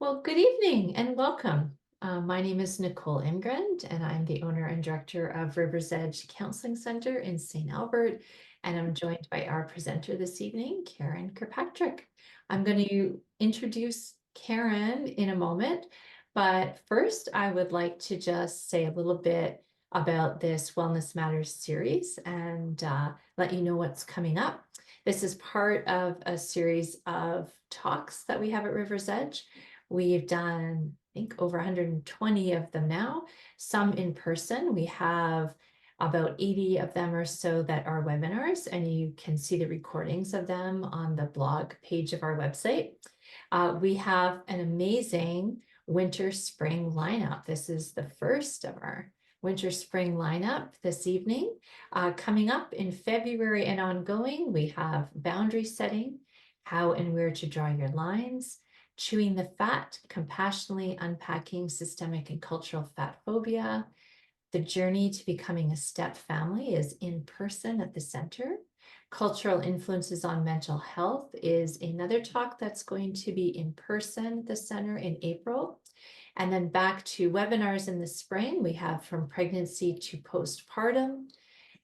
Well, good evening and welcome. My name is Nicole Imgrand, and I'm the owner and director of Rivers Edge Counseling Center in St. Albert. And I'm joined by our presenter this evening, Karen Kirkpatrick. I'm going to introduce Karen in a moment, but first I would like to just say a little bit about this Wellness Matters series and let you know what's coming up. This is part of a series of talks that we have at Rivers Edge. We've done, I think, over 120 of them now, some in person. We have about 80 of them or so that are webinars, and you can see the recordings of them on the blog page of our website. We have an amazing winter-spring lineup. This is the first of our winter-spring lineup this evening. Coming up in February and ongoing, we have boundary setting, how and where to draw your lines, chewing the fat, compassionately unpacking systemic and cultural fat phobia. The journey to becoming a step family is in person at the center. Cultural influences on mental health is another talk that's going to be in person at the center in April. And then back to webinars in the spring, we have from pregnancy to postpartum,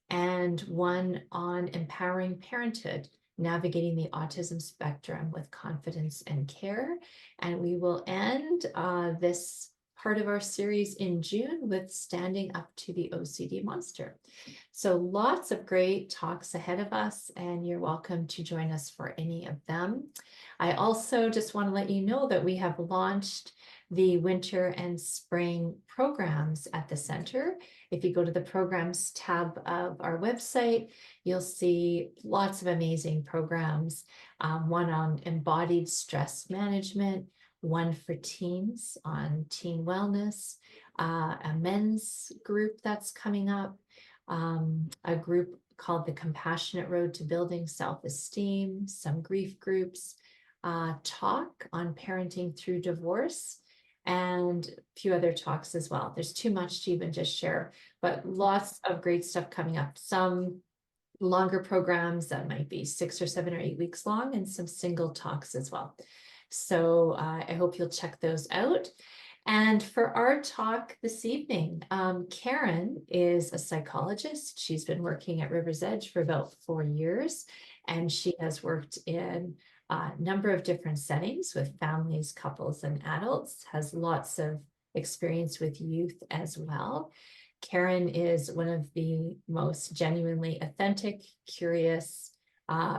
and one on empowering parenthood, navigating the autism spectrum with confidence and care. And we will end this part of our series in June with standing up to the OCD monster. So lots of great talks ahead of us, and you're welcome to join us for any of them. I also just want to let you know that we have launched the winter and spring programs at the center. If you go to the programs tab of our website, you'll see lots of amazing programs. One on embodied stress management, one for teens on teen wellness, a men's group that's coming up, a group called the Compassionate Road to Building Self-Esteem, some grief groups, talk on parenting through divorce, and a few other talks as well. There's too much to even just share, but lots of great stuff coming up. Some longer programs that might be 6 or 7 or 8 weeks long, and some single talks as well. So I hope you'll check those out. And for our talk this evening, Karen is a psychologist. She's been working at Rivers Edge for about 4 years, and she has worked in a number of different settings with families, couples, and adults, has lots of experience with youth as well. Karen is one of the most genuinely authentic, curious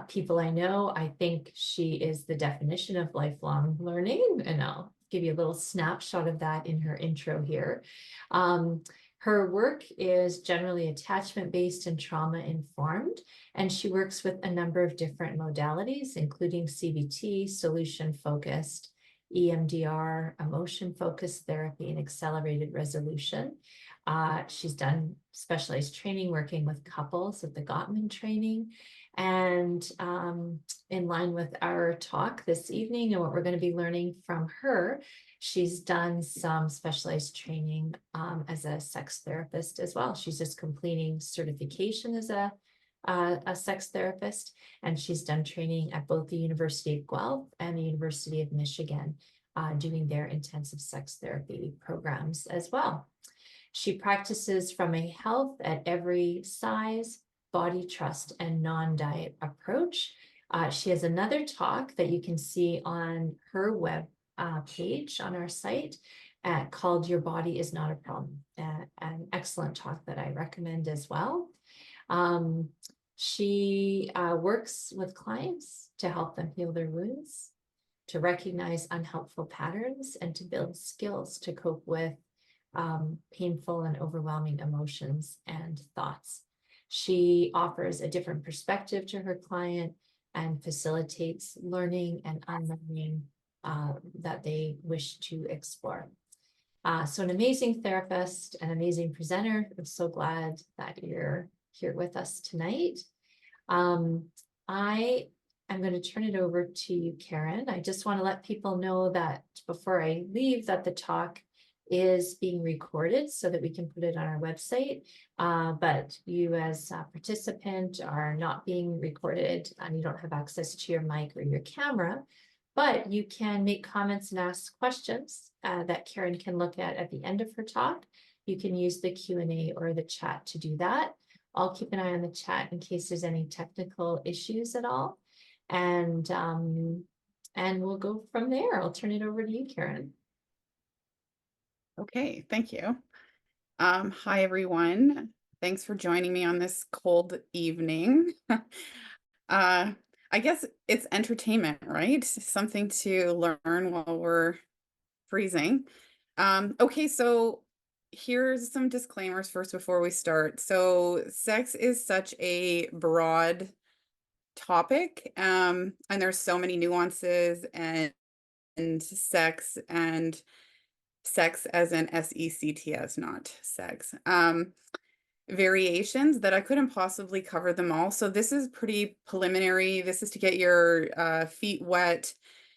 people I know. I think she is the definition of lifelong learning, and I'll give you a little snapshot of that in her intro here. Her work is generally attachment-based and trauma-informed, and she works with a number of different modalities, including CBT, solution-focused, EMDR, emotion-focused therapy, and accelerated resolution. She's done specialized training working with couples at the Gottman training. And in line with our talk this evening and what we're going to be learning from her, she's done some specialized training as a sex therapist as well. She's just completing certification as a sex therapist, and she's done training at both the University of Guelph and the University of Michigan, doing their intensive sex therapy programs as well. She practices from a health at every size, body trust, and non-diet approach. She has another talk that you can see on her web page on our site called Your Body is Not a Problem, an excellent talk that I recommend as well. She works with clients to help them heal their wounds, to recognize unhelpful patterns, and to build skills to cope with painful and overwhelming emotions and thoughts. She offers a different perspective to her client and facilitates learning and unlearning that they wish to explore. So an amazing therapist, an amazing presenter. I'm so glad that you're here with us tonight. I am going to turn it over to you, Karen. I just want to let people know that before I leave that the talk is being recorded so that we can put it on our website, but you as a participant are not being recorded and you don't have access to your mic or your camera, But you can make comments and ask questions that Karen can look at the end of her talk. You can use the Q&A or the chat to do that. I'll keep an eye on the chat in case there's any technical issues at all. And we'll go from there. I'll turn it over to you, Karen. Okay, thank you. Hi, everyone. Thanks for joining me on this cold evening. I guess it's entertainment, right? Something to learn while we're freezing. Okay, so here's some disclaimers first before we start. So sex is such a broad topic, and there's so many nuances and sex as in SECTS, not sex. Variations that I couldn't possibly cover them all. So this is pretty preliminary. This is to get your feet wet,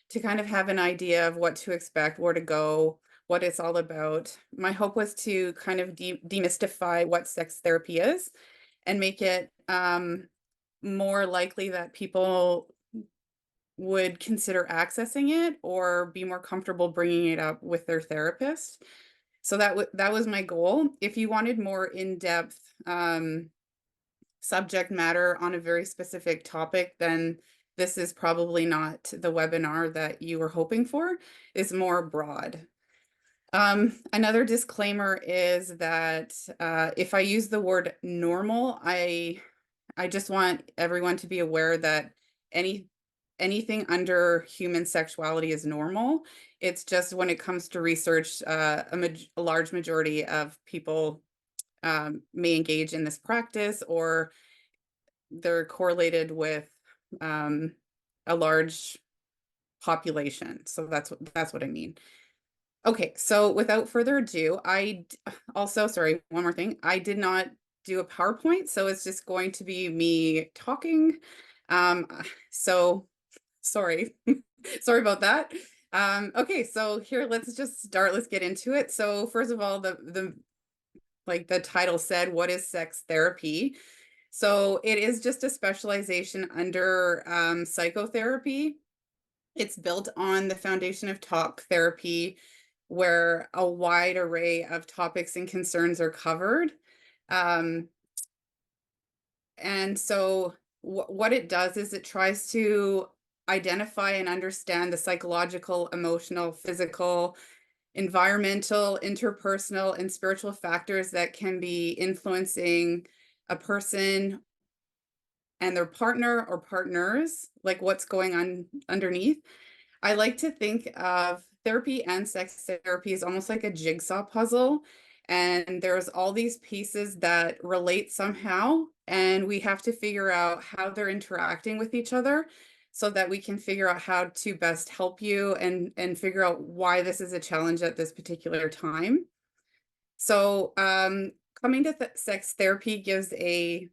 to kind of have an idea of what to expect, where to go, what it's all about. My hope was to kind of demystify what sex therapy is and make it more likely that people would consider accessing it or be more comfortable bringing it up with their therapist. So that was my goal. If you wanted more in-depth subject matter on a very specific topic, then this is probably not the webinar that you were hoping for. It's more broad. Another disclaimer is that if I use the word normal, I just want everyone to be aware that anything under human sexuality is normal. It's just when it comes to research, a large majority of people may engage in this practice, or they're correlated with a large population. So that's what I mean. Okay, so without further ado, sorry, one more thing. I did not do a PowerPoint, so it's just going to be me talking. So sorry, sorry about that. Okay, so here, let's just start. Let's get into it. So first of all, like the title said, what is sex therapy? So it is just a specialization under psychotherapy. It's built on the foundation of talk therapy, where a wide array of topics and concerns are covered. And so what it does is it tries to identify and understand the psychological, emotional, physical, environmental, interpersonal, and spiritual factors that can be influencing a person and their partner or partners, like what's going on underneath. I like to think of therapy and sex therapy as almost like a jigsaw puzzle. And there's all these pieces that relate somehow, and we have to figure out how they're interacting with each other so that we can figure out how to best help you and figure out why this is a challenge at this particular time. So coming to sex therapy gives a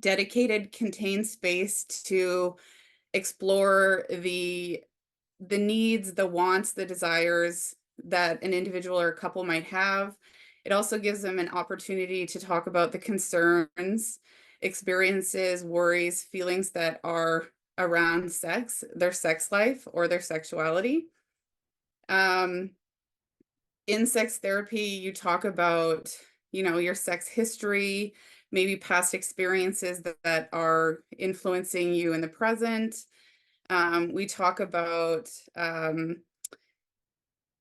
dedicated, contained space to explore the needs, the wants, the desires that an individual or a couple might have. It also gives them an opportunity to talk about the concerns, experiences, worries, feelings that are around sex, their sex life, or their sexuality. In sex therapy, you talk about, your sex history, maybe past experiences that are influencing you in the present. We talk about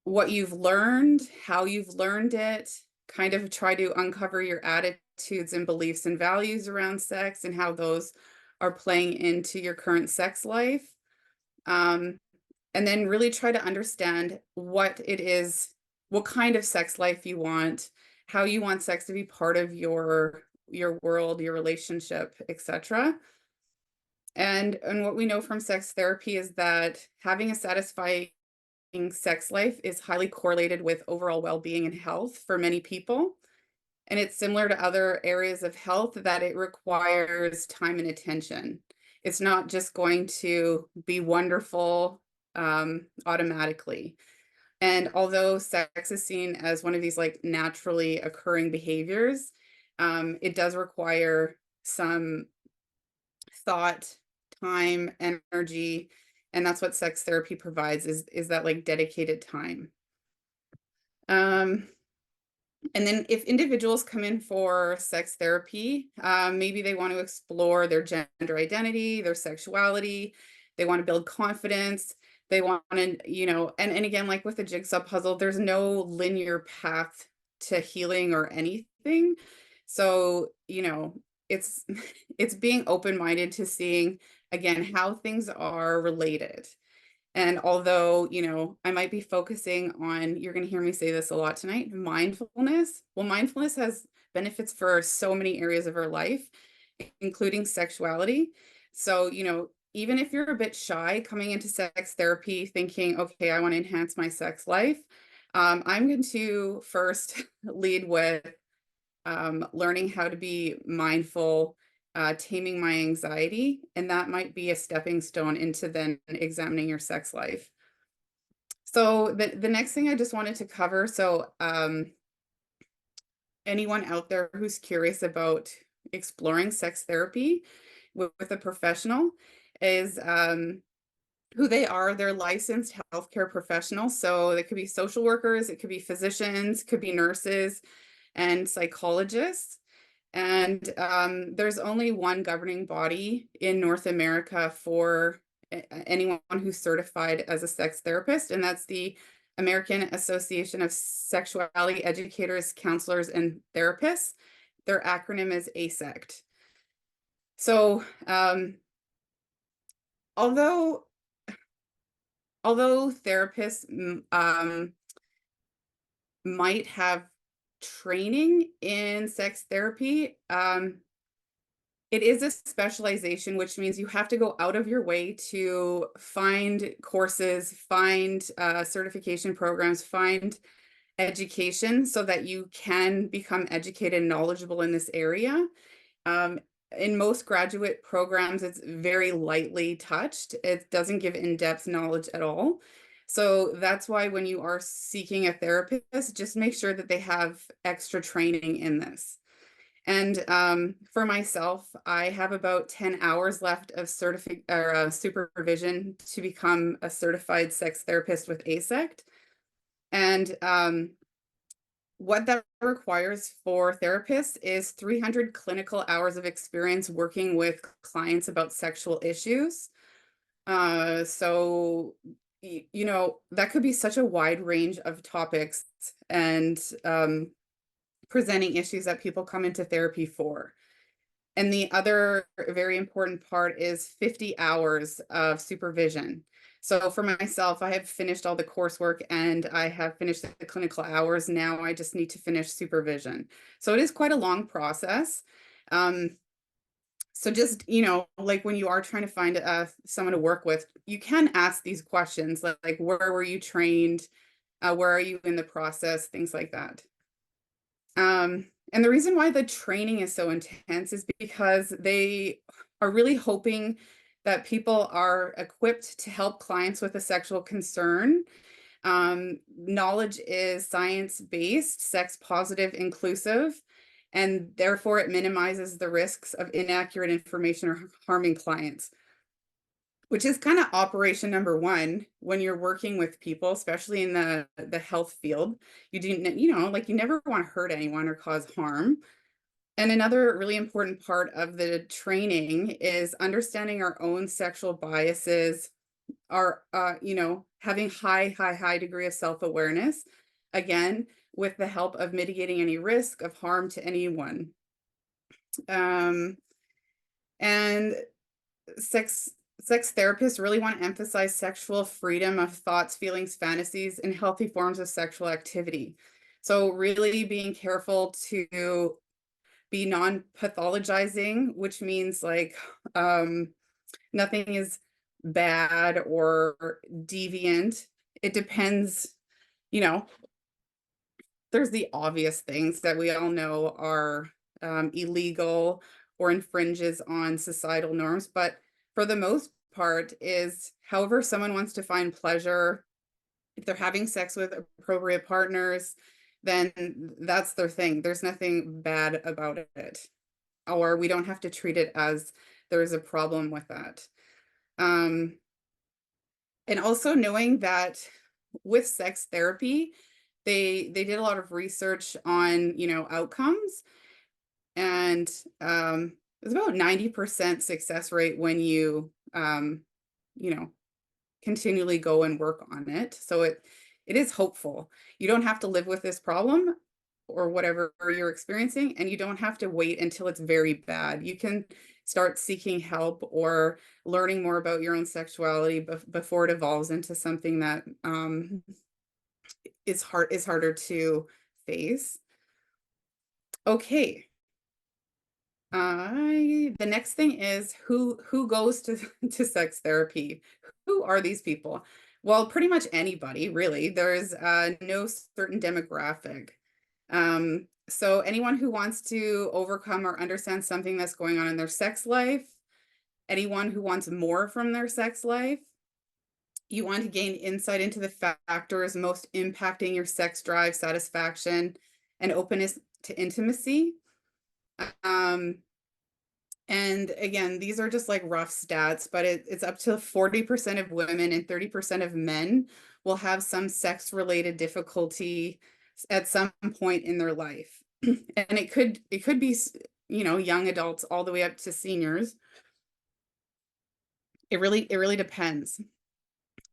what you've learned, how you've learned it, kind of try to uncover your attitudes and beliefs and values around sex and how those are playing into your current sex life. And then really try to understand what it is, what kind of sex life you want, how you want sex to be part of your world, your relationship, etc. And what we know from sex therapy is that having a satisfying sex life is highly correlated with overall well-being and health for many people. And it's similar to other areas of health that it requires time and attention. It's not just going to be wonderful automatically. And although sex is seen as one of these like naturally occurring behaviors, it does require some thought, time, energy, And that's what sex therapy provides, is that like dedicated time. Um, and then if individuals come in for sex therapy, maybe they want to explore their gender identity, their sexuality, they want to build confidence, they want to, and again, like with the jigsaw puzzle, there's no linear path to healing or anything. So, it's it's being open-minded to seeing again how things are related. And although, I might be focusing on, you're going to hear me say this a lot tonight, mindfulness. Well, mindfulness has benefits for so many areas of our life, including sexuality. So, even if you're a bit shy coming into sex therapy, thinking, okay, I want to enhance my sex life, I'm going to first lead with learning how to be mindful, taming my anxiety, and that might be a stepping stone into then examining your sex life. So the next thing I just wanted to cover, so anyone out there who's curious about exploring sex therapy with a professional is who they are. They're licensed healthcare professionals. So they could be social workers, it could be physicians, could be nurses and psychologists. And there's only one governing body in North America for anyone who's certified as a sex therapist, and that's the American Association of Sexuality Educators, Counselors, and Therapists. Their acronym is ASECT. So although therapists might have training in sex therapy, it is a specialization, which means you have to go out of your way to find courses, find certification programs, find education so that you can become educated and knowledgeable in this area. Um, in most graduate programs, it's very lightly touched. It doesn't give in-depth knowledge at all. So that's why when you are seeking a therapist, just make sure that they have extra training in this. And for myself, I have about 10 hours left of supervision to become a certified sex therapist with ASECT. And what that requires for therapists is 300 clinical hours of experience working with clients about sexual issues. So, that could be such a wide range of topics and presenting issues that people come into therapy for. And the other very important part is 50 hours of supervision. So for myself, I have finished all the coursework and I have finished the clinical hours. Now I just need to finish supervision. So it is quite a long process. So just, like when you are trying to find someone to work with, you can ask these questions like where were you trained? Where are you in the process? Things like that. And the reason why the training is so intense is because they are really hoping that people are equipped to help clients with a sexual concern. Knowledge is science-based, sex-positive, inclusive, and therefore it minimizes the risks of inaccurate information or harming clients, which is kind of operation number one when you're working with people, especially in the health field. You do, like you never want to hurt anyone or cause harm. And another really important part of the training is understanding our own sexual biases, our, having high degree of self-awareness, again, with the help of mitigating any risk of harm to anyone. And sex therapists really want to emphasize sexual freedom of thoughts, feelings, fantasies, and healthy forms of sexual activity. So really being careful to be non-pathologizing, which means like nothing is bad or deviant. It depends, you know, there's the obvious things that we all know are illegal or infringes on societal norms, but for the most part is however someone wants to find pleasure. If they're having sex with appropriate partners, then that's their thing. There's nothing bad about it, or we don't have to treat it as there is a problem with that. And also knowing that with sex therapy, they did a lot of research on, outcomes, and it's about 90% success rate when you know, continually go and work on it. So it is hopeful. You don't have to live with this problem or whatever you're experiencing, and you don't have to wait until it's very bad. You can start seeking help or learning more about your own sexuality before it evolves into something that is harder to face. Okay. The next thing is who goes to to sex therapy? Who are these people? Well, pretty much anybody, really. There's no certain demographic. So anyone who wants to overcome or understand something that's going on in their sex life, anyone who wants more from their sex life, you want to gain insight into the factors most impacting your sex drive, satisfaction, and openness to intimacy. Um, And again, these are just like rough stats, but it's up to 40% of women and 30% of men will have some sex related difficulty at some point in their life. And it could be, young adults all the way up to seniors. It really depends.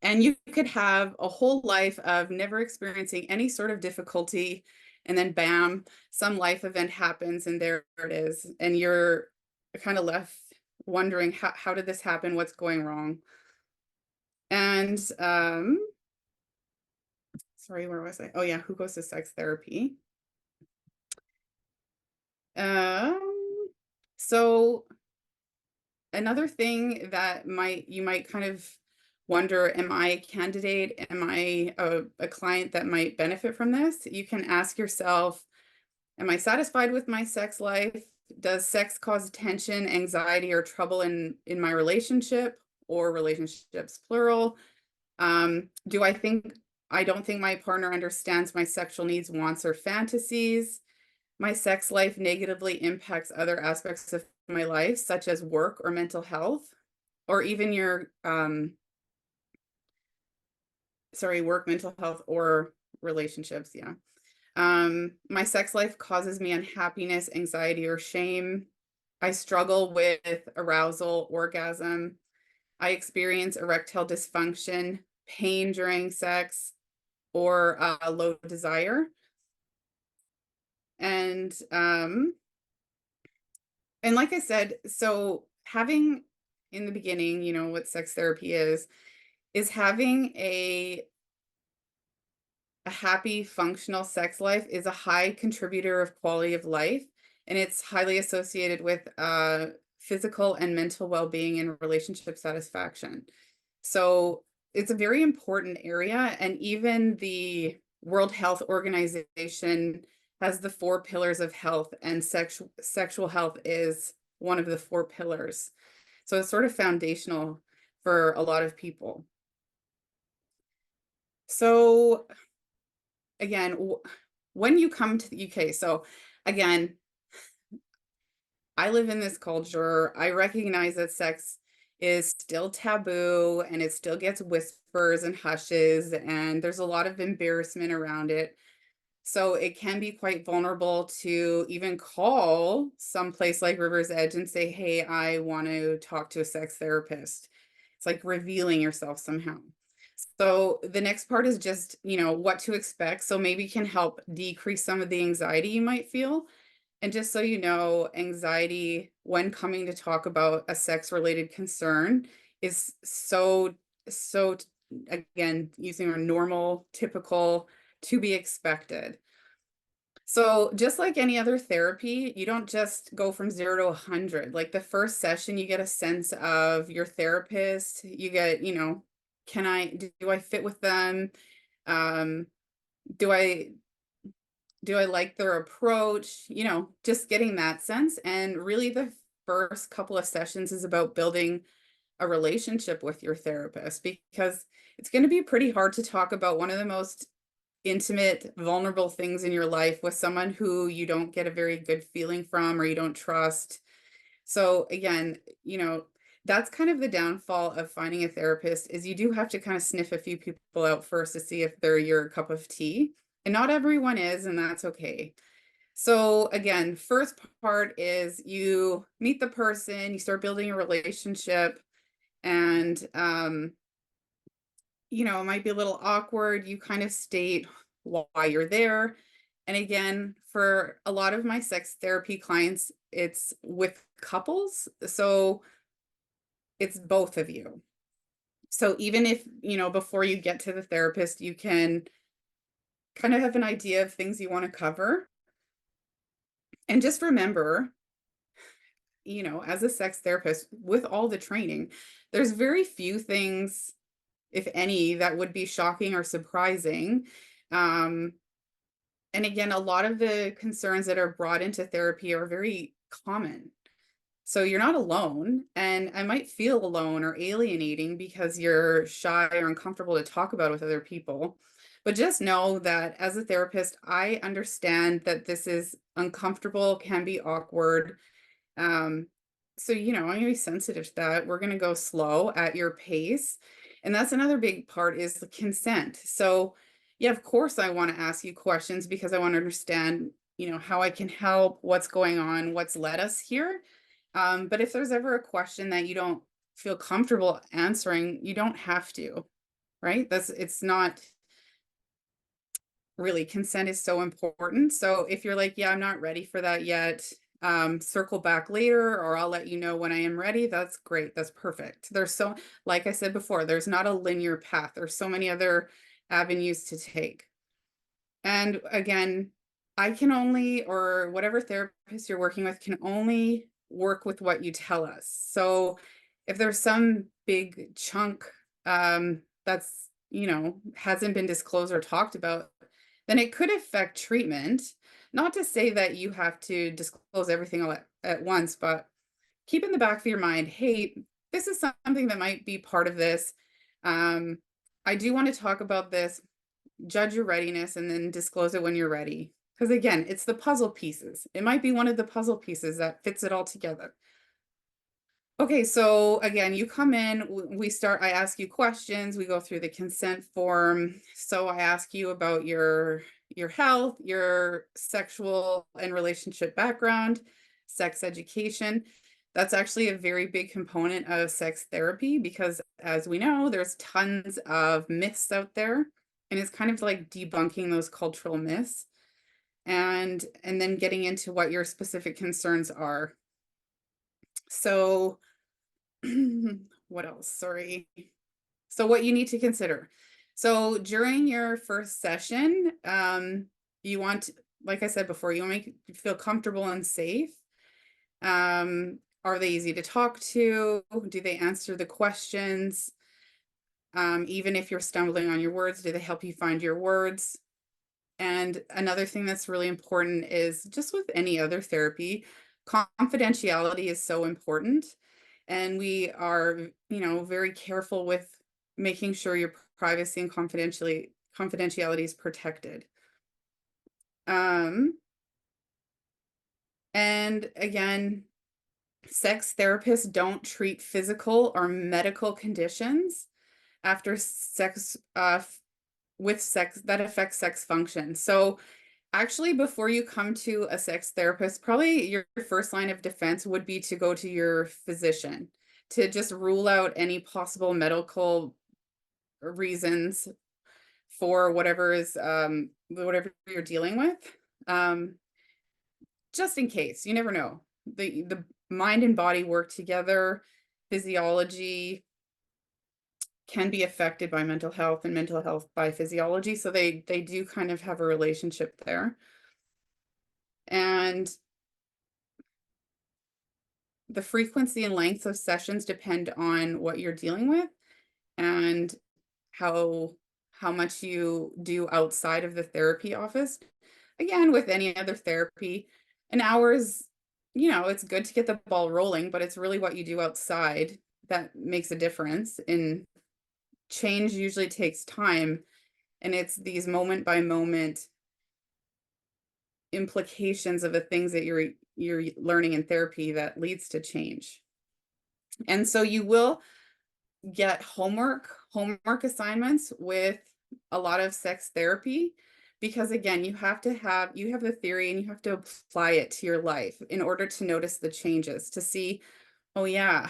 And you could have a whole life of never experiencing any sort of difficulty, and then bam, some life event happens and there it is. And you're kind of left wondering how did this happen? What's going wrong? And sorry, where was I? Oh yeah, who goes to sex therapy? Um, so another thing that you might kind of wonder, am I a candidate? Am I a client that might benefit from this? You can ask yourself, am I satisfied with my sex life? Does sex cause tension, anxiety, or trouble in my relationship or relationships, plural? Do I don't think my partner understands my sexual needs, wants, or fantasies? My sex life negatively impacts other aspects of my life, such as work or mental health, or even your work, mental health, or relationships. Yeah. My sex life causes me unhappiness, anxiety, or shame. I struggle with arousal, orgasm. I experience erectile dysfunction, pain during sex, or low desire. And like I said, so having in the beginning, what sex therapy is having a happy, functional sex life is a high contributor of quality of life, and it's highly associated with physical and mental well-being and relationship satisfaction. So it's a very important area, and even the World Health Organization has the 4 pillars of health, and sexual health is one of the 4 pillars. So it's sort of foundational for a lot of people. So again, when you come to the UK, so again, I live in this culture. I recognize that sex is still taboo and it still gets whispers and hushes, and there's a lot of embarrassment around it. So it can be quite vulnerable to even call someplace like River's Edge and say, hey, I want to talk to a sex therapist. It's like revealing yourself somehow. So the next part is just, what to expect. So maybe can help decrease some of the anxiety you might feel. And just so you know, anxiety when coming to talk about a sex related concern is so, again, using our normal, typical, to be expected. So just like any other therapy, you don't just go from 0 to 100. Like the first session, you get a sense of your therapist. You get, do I fit with them? Um, do I do I like their approach? Just getting that sense. And really the first couple of sessions is about building a relationship with your therapist, because it's going to be pretty hard to talk about one of the most intimate, vulnerable things in your life with someone who you don't get a very good feeling from or you don't trust. So again, That's kind of the downfall of finding a therapist is you do have to kind of sniff a few people out first to see if they're your cup of tea. And not everyone is, and that's okay. So again, first part is you meet the person, you start building a relationship, and it might be a little awkward. You kind of state why you're there. And again, for a lot of my sex therapy clients, it's with couples. So it's both of you. So even if, before you get to the therapist, you can kind of have an idea of things you want to cover. And just remember, as a sex therapist, with all the training, there's very few things, if any, that would be shocking or surprising. Um, and again, a lot of the concerns that are brought into therapy are very common. So you're not alone, and I might feel alone or alienating because you're shy or uncomfortable to talk about with other people. But just know that as a therapist, I understand that this is uncomfortable, can be awkward. Um, so, I'm going to be sensitive to that. We're going to go slow at your pace. And that's another big part is the consent. So, yeah, of course, I want to ask you questions because I want to understand, how I can help, what's going on, what's led us here. But if there's ever a question that you don't feel comfortable answering, you don't have to, right? It's not really, consent is so important. So if you're like, yeah, I'm not ready for that yet, circle back later, or I'll let you know when I am ready. That's great. That's perfect. Like I said before, there's not a linear path. There's so many other avenues to take. And again, I can only, or whatever therapist you're working with can only work with what you tell us. So if there's some big chunk that's, hasn't been disclosed or talked about, then it could affect treatment. Not to say that you have to disclose everything all at once, but keep in the back of your mind, hey, this is something that might be part of this. I do want to talk about this. Judge your readiness and then disclose it when you're ready. Because again, it's the puzzle pieces. It might be one of the puzzle pieces that fits it all together. Okay, so again, you come in, I ask you questions, we go through the consent form. So I ask you about your health, your sexual and relationship background, sex education. That's actually a very big component of sex therapy because as we know, there's tons of myths out there, and it's kind of like debunking those cultural myths and then getting into what your specific concerns are. So what else? Sorry. So what you need to consider. So during your first session, you want, like I said before, you want to make you feel comfortable and safe. Are they easy to talk to? Do they answer the questions? Even if you're stumbling on your words, do they help you find your words? And another thing that's really important is just with any other therapy, confidentiality is so important. And we are, very careful with making sure your privacy and confidentiality is protected. And again, sex therapists don't treat physical or medical conditions after sex with sex that affects sex function. So actually, before you come to a sex therapist, probably your first line of defense would be to go to your physician to just rule out any possible medical reasons for whatever you're dealing with. Just in case, you never know. The mind and body work together. Physiology can be affected by mental health and mental health by physiology. So they do kind of have a relationship there. And the frequency and length of sessions depend on what you're dealing with and how much you do outside of the therapy office. Again, with any other therapy, an hour is, it's good to get the ball rolling, but it's really what you do outside that makes a difference. And change usually takes time, and it's these moment by moment implications of the things that you're learning in therapy that leads to change. And so you will get homework assignments with a lot of sex therapy, because again, you have the theory and you have to apply it to your life in order to notice the changes, to see, oh yeah,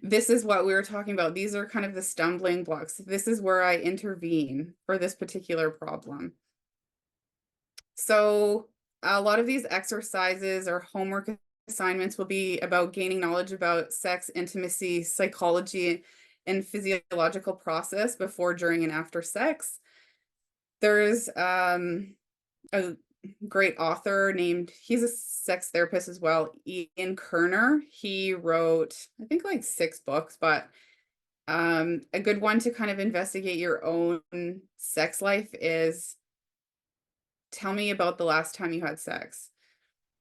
this is what we were talking about. These are kind of the stumbling blocks. This is where I intervene for this particular problem. So a lot of these exercises or homework assignments will be about gaining knowledge about sex, intimacy, psychology, and physiological process before, during, and after sex. There's a great author he's a sex therapist as well, Ian Kerner. He wrote, I think, like 6 books, but a good one to kind of investigate your own sex life is Tell Me About the Last Time You Had Sex.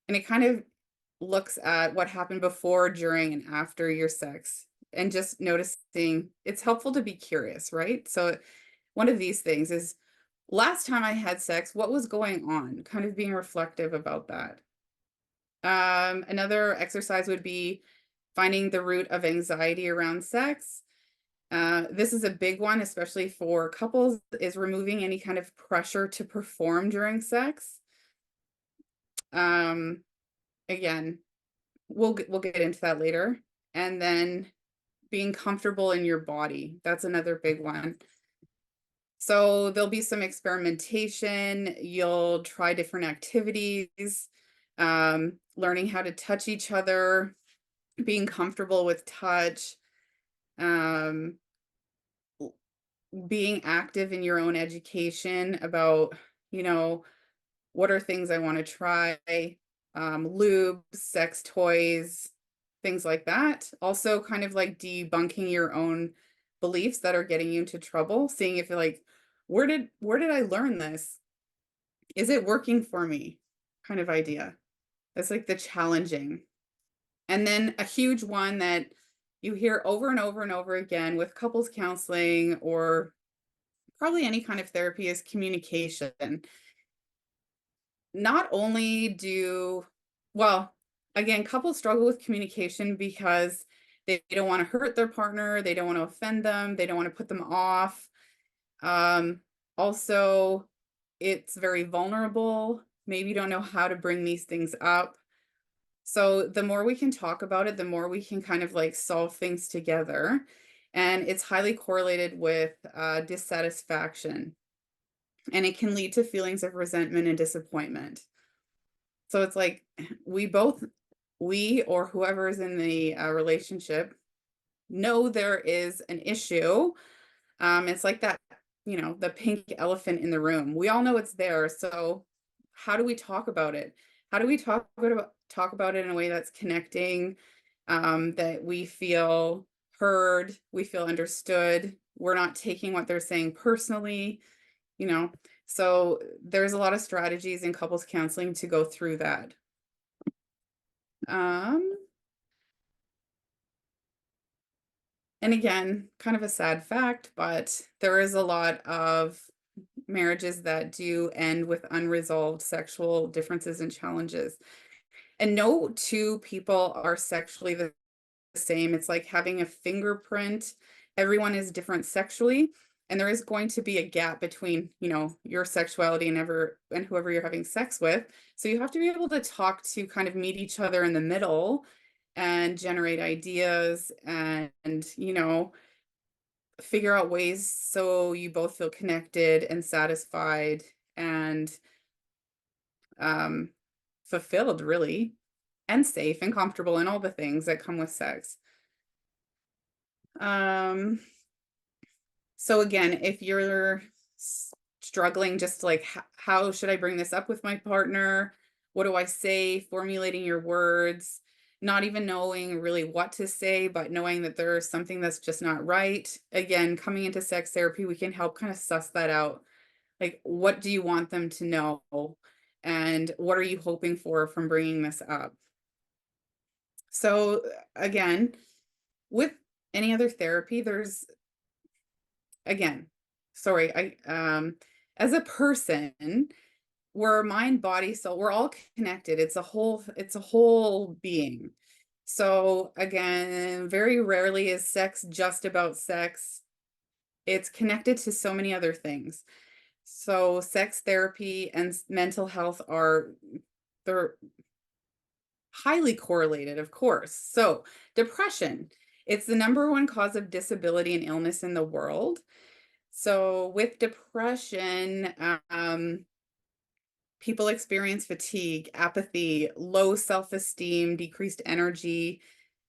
And it kind of looks at what happened before, during, and after your sex, and just noticing. It's helpful to be curious, right? So one of these things is, last time I had sex, what was going on? Kind of being reflective about that. Another exercise would be finding the root of anxiety around sex. This is a big one, especially for couples, is removing any kind of pressure to perform during sex. Um, Again, we'll get into that later. And then being comfortable in your body. That's another big one. So there'll be some experimentation. You'll try different activities, learning how to touch each other, being comfortable with touch, um, being active in your own education about, you know, what are things I want to try, lubes, sex toys, things like that. Also, kind of like debunking your own beliefs that are getting you into trouble, seeing if you're like, where did I learn this? Is it working for me? Kind of idea. That's like the challenging. And then a huge one that you hear over and over and over again with couples counseling or probably any kind of therapy is communication. Not only do, well, again, couples struggle with communication because they don't want to hurt their partner, they don't want to offend them, they don't want to put them off. Um, Also, it's very vulnerable. Maybe you don't know how to bring these things up. So the more we can talk about it, the more we can kind of like solve things together. And it's highly correlated with dissatisfaction. And it can lead to feelings of resentment and disappointment. So it's like we or whoever is in the relationship know there is an issue. It's like that, the pink elephant in the room. We all know it's there. So how do we talk about it? How do we talk about it in a way that's connecting, that we feel heard, we feel understood, we're not taking what they're saying personally, you know? So there's a lot of strategies in couples counseling to go through that. Um, and again, kind of a sad fact, but there is a lot of marriages that do end with unresolved sexual differences and challenges. And no two people are sexually the same. It's like having a fingerprint. Everyone is different sexually, and there is going to be a gap between, your sexuality and whoever you're having sex with. So you have to be able to talk to kind of meet each other in the middle and generate ideas and, figure out ways so you both feel connected and satisfied and um fulfilled, really, and safe and comfortable and all the things that come with sex. Um, so again, if you're struggling, just like, how should I bring this up with my partner? What do I say? Formulating your words, not even knowing really what to say, but knowing that there's something that's just not right. Again, coming into sex therapy, we can help kind of suss that out. Like, what do you want them to know? And what are you hoping for from bringing this up? So again, with any other therapy, there's, again, sorry, as a person, we're mind, body, soul, we're all connected. It's a whole being. So again, very rarely is sex just about sex. It's connected to so many other things. So sex therapy and mental health they're highly correlated, of course. So depression, it's the number one cause of disability and illness in the world. So with depression, people experience fatigue, apathy, low self-esteem, decreased energy,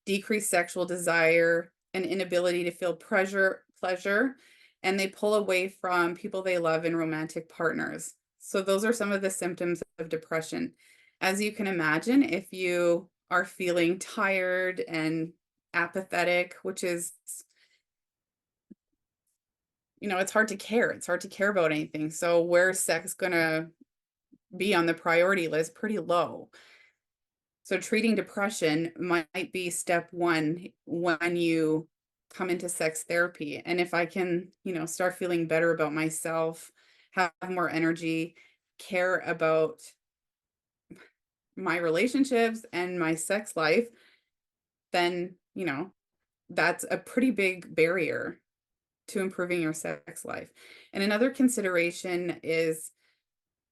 decreased sexual desire, an inability to feel pleasure, and they pull away from people they love and romantic partners. So those are some of the symptoms of depression. As you can imagine, if you are feeling tired and apathetic, which is, it's hard to care. It's hard to care about anything. So where's sex gonna be on the priority list? Pretty low. So treating depression might be step one when you come into sex therapy. And if I can, start feeling better about myself, have more energy, care about my relationships and my sex life, then, that's a pretty big barrier to improving your sex life. And another consideration is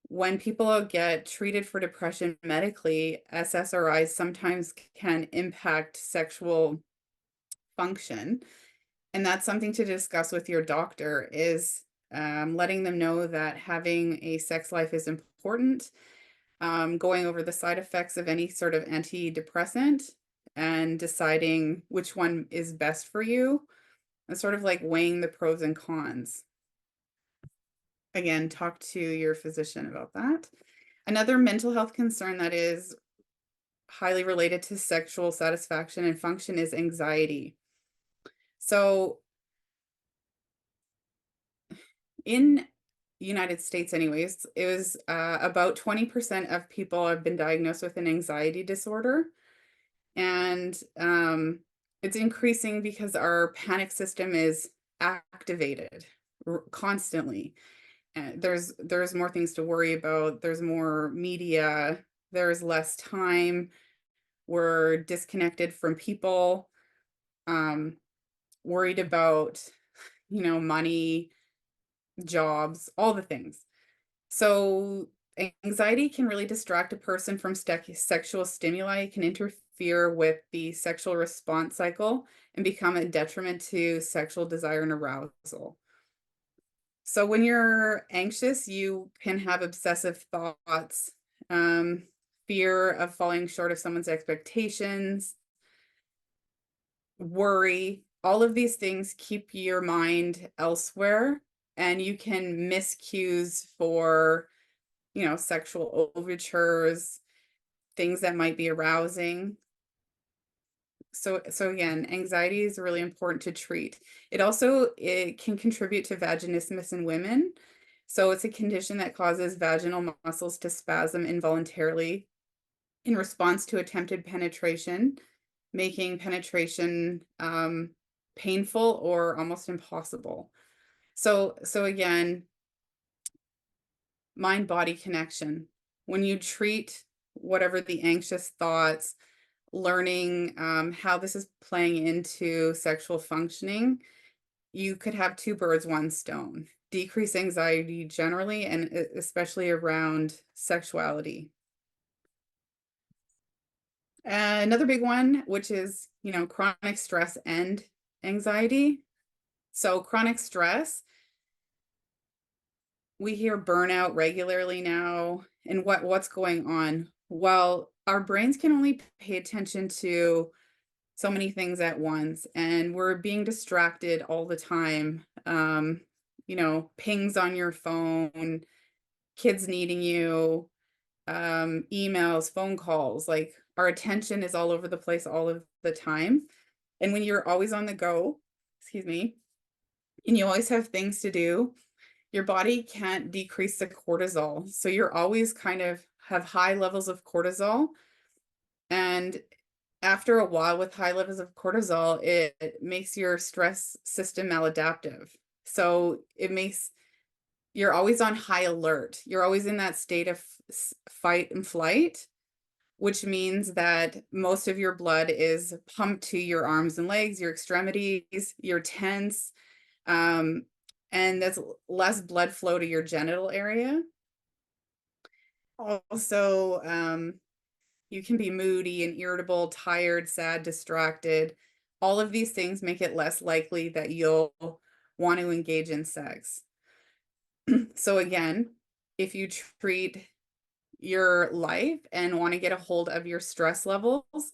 when people get treated for depression medically, SSRIs sometimes can impact sexual function. And that's something to discuss with your doctor is letting them know that having a sex life is important, going over the side effects of any sort of antidepressant and deciding which one is best for you, and sort of like weighing the pros and cons. Again, talk to your physician about that. Another mental health concern that is highly related to sexual satisfaction and function is anxiety. So in United States anyways, it was about 20% of people have been diagnosed with an anxiety disorder. And it's increasing because our panic system is activated constantly. There's more things to worry about. There's more media. There's less time. We're disconnected from people, worried about, money, jobs, all the things. So anxiety can really distract a person from sexual stimuli. It can interfere with the sexual response cycle and become a detriment to sexual desire and arousal. So when you're anxious, you can have obsessive thoughts, fear of falling short of someone's expectations, worry. All of these things keep your mind elsewhere, and you can miss cues for, sexual overtures, things that might be arousing. So again, anxiety is really important to treat. It can contribute to vaginismus in women. So it's a condition that causes vaginal muscles to spasm involuntarily in response to attempted penetration, making penetration painful or almost impossible. So again, mind-body connection. When you treat whatever the anxious thoughts, learning how this is playing into sexual functioning, you could have two birds, one stone. Decrease anxiety generally, and especially around sexuality. Another big one, which is, chronic stress and anxiety. So chronic stress, we hear burnout regularly now. And what's going on? Well, our brains can only pay attention to so many things at once, and we're being distracted all the time. Pings on your phone, kids needing you, emails, phone calls, like our attention is all over the place all of the time. And when you're always on the go, excuse me, and you always have things to do, your body can't decrease the cortisol. So you're always kind of have high levels of cortisol. And after a while with high levels of cortisol, it makes your stress system maladaptive. So you're always on high alert. You're always in that state of fight and flight, which means that most of your blood is pumped to your arms and legs, your extremities, you're tense, um, and there's less blood flow to your genital area. Also, you can be moody and irritable, tired, sad, distracted. All of these things make it less likely that you'll want to engage in sex. So again, if you treat your life and want to get a hold of your stress levels,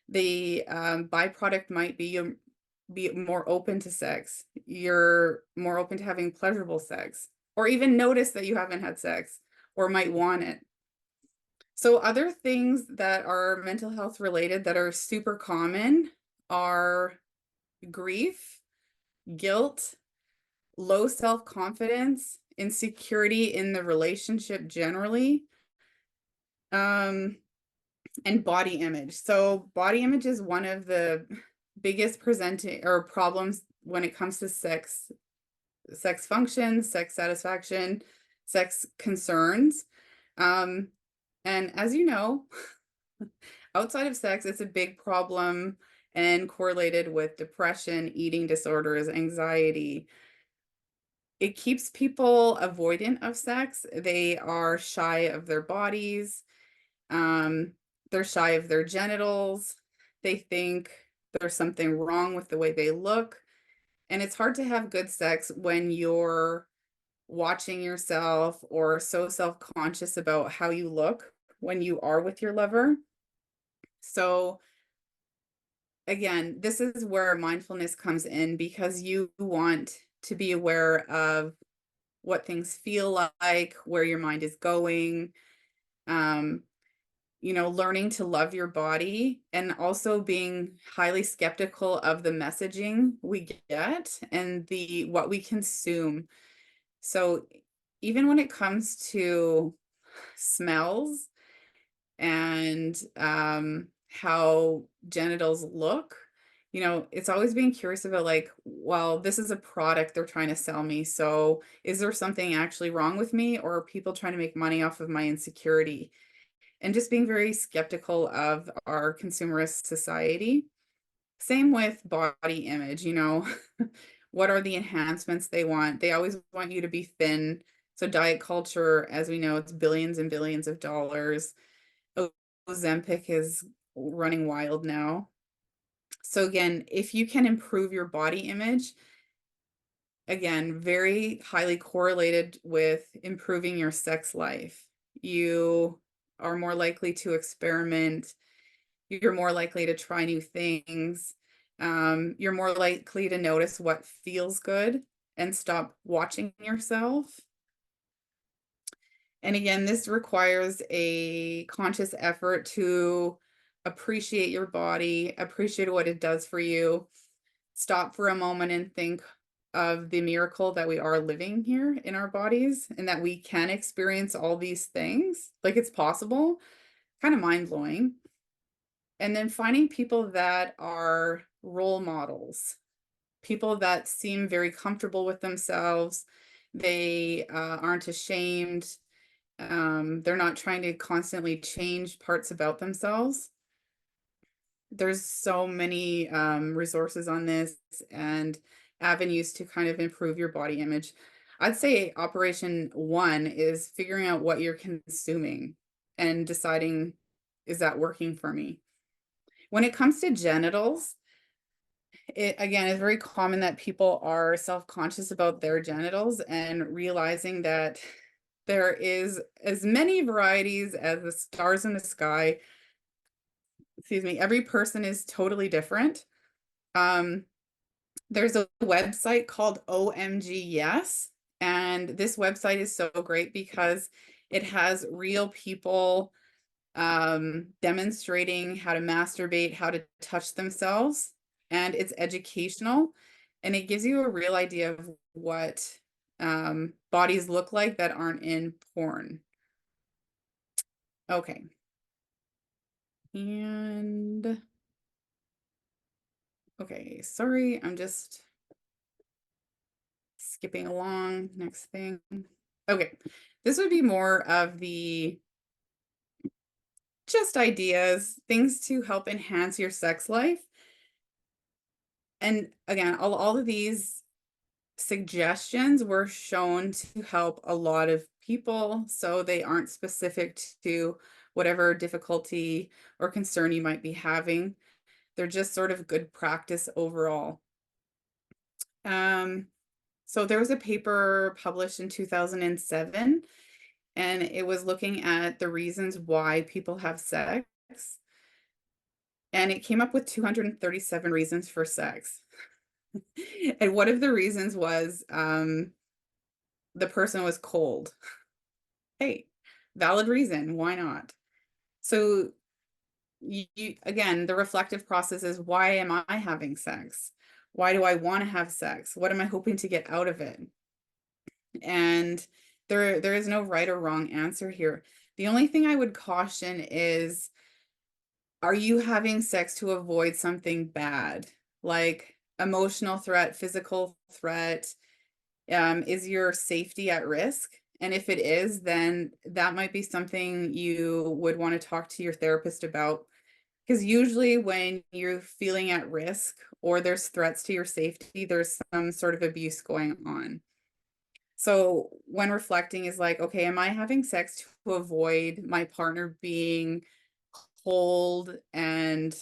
the byproduct might be you be more open to sex. You're more open to having pleasurable sex, or even notice that you haven't had sex or might want it. So other things that are mental health related that are super common are grief, guilt, low self-confidence, insecurity in the relationship generally, um, and body image. So body image is one of the biggest presenting or problems when it comes to sex function, sex satisfaction, sex concerns. Um, and as you know, outside of sex, it's a big problem and correlated with depression, eating disorders, anxiety. It keeps people avoidant of sex. They are shy of their bodies. Um, they're shy of their genitals. They think there's something wrong with the way they look. And it's hard to have good sex when you're watching yourself or so self-conscious about how you look when you are with your lover. So again, this is where mindfulness comes in because you want to be aware of what things feel like, where your mind is going, um, learning to love your body and also being highly skeptical of the messaging we get and the what we consume. So even when it comes to smells and how genitals look, it's always being curious about like, well, this is a product they're trying to sell me. So is there something actually wrong with me, or are people trying to make money off of my insecurity? And just being very skeptical of our consumerist society. Same with body image, what are the enhancements they want? They always want you to be thin. So diet culture, as we know, it's billions and billions of dollars. Ozempic is running wild now. So again, if you can improve your body image, again, very highly correlated with improving your sex life. You are more likely to experiment. You're more likely to try new things. You're more likely to notice what feels good and stop watching yourself. And again, this requires a conscious effort to appreciate your body, appreciate what it does for you, stop for a moment and think of the miracle that we are living here in our bodies and that we can experience all these things. Like it's possible, kind of mind blowing. And then finding people that are role models, people that seem very comfortable with themselves. They aren't ashamed. They're not trying to constantly change parts about themselves. There's so many resources on this and avenues to kind of improve your body image. I'd say operation one is figuring out what you're consuming and deciding, is that working for me? When it comes to genitals, it again is very common that people are self-conscious about their genitals and realizing that there is as many varieties as the stars in the sky. Excuse me, every person is totally different. Um, there's a website called OMG Yes, and this website is so great because it has real people demonstrating how to masturbate, how to touch themselves, and it's educational, and it gives you a real idea of what bodies look like that aren't in porn. Okay. And okay, sorry, I'm just skipping along. Next thing. Okay, this would be more of the just ideas, things to help enhance your sex life. And again, all of these suggestions were shown to help a lot of people, so they aren't specific to whatever difficulty or concern you might be having. They're just sort of good practice overall. Um, so there was a paper published in 2007, and it was looking at the reasons why people have sex, and it came up with 237 reasons for sex. And one of the reasons was the person was cold. Hey, valid reason, why not? So again, the reflective process is, why am I having sex? Why do I want to have sex? What am I hoping to get out of it? And there is no right or wrong answer here. The only thing I would caution is, are you having sex to avoid something bad, like emotional threat, physical threat? Is your safety at risk? And if it is, then that might be something you would want to talk to your therapist about. Because usually when you're feeling at risk or there's threats to your safety, there's some sort of abuse going on. So when reflecting is like, okay, am I having sex to avoid my partner being cold and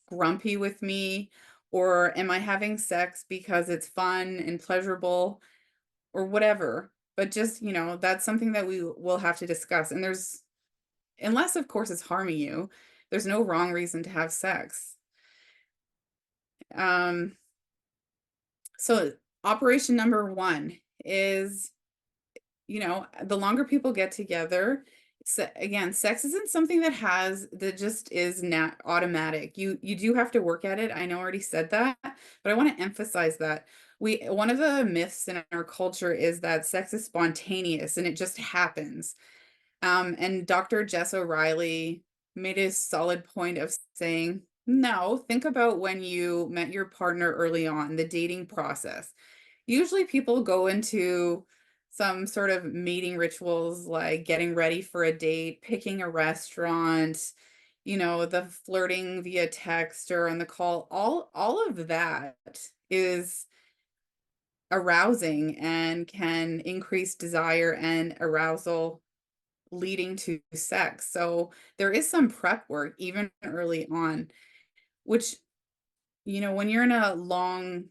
grumpy with me? Or am I having sex because it's fun and pleasurable or whatever? But just, that's something that we will have to discuss. And unless of course it's harming you, there's no wrong reason to have sex. Um, so operation number one is, the longer people get together, again, sex isn't something that just is not automatic. You do have to work at it. I know I already said that, but I want to emphasize that one of the myths in our culture is that sex is spontaneous and it just happens. And Dr. Jess O'Reilly made a solid point of saying, no, think about when you met your partner early on, the dating process. Usually people go into some sort of meeting rituals like getting ready for a date, picking a restaurant, the flirting via text or on the call. All of that is arousing and can increase desire and arousal leading to sex. So there is some prep work even early on, which, when you're in a long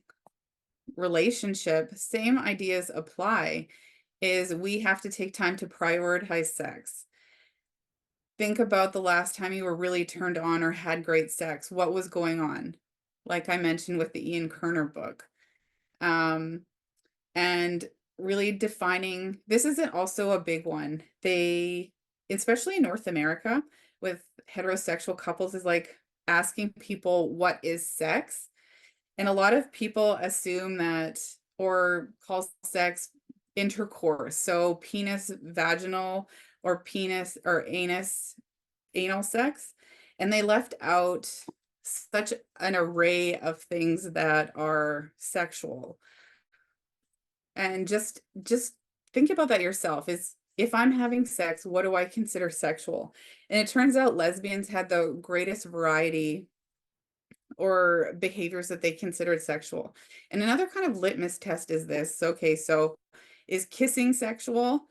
relationship, same ideas apply, is we have to take time to prioritize sex. Think about the last time you were really turned on or had great sex. What was going on? Like I mentioned with the Ian Kerner book. And really defining, this isn't also a big one. Especially in North America with heterosexual couples, is like asking people, what is sex? And a lot of people assume that, or call sex intercourse. So penis vaginal or penis or anal sex. And they left out such an array of things that are sexual. And just think about that yourself. Is, if I'm having sex, what do I consider sexual? And it turns out lesbians had the greatest variety or behaviors that they considered sexual. And another kind of litmus test is this. Okay, so is kissing sexual?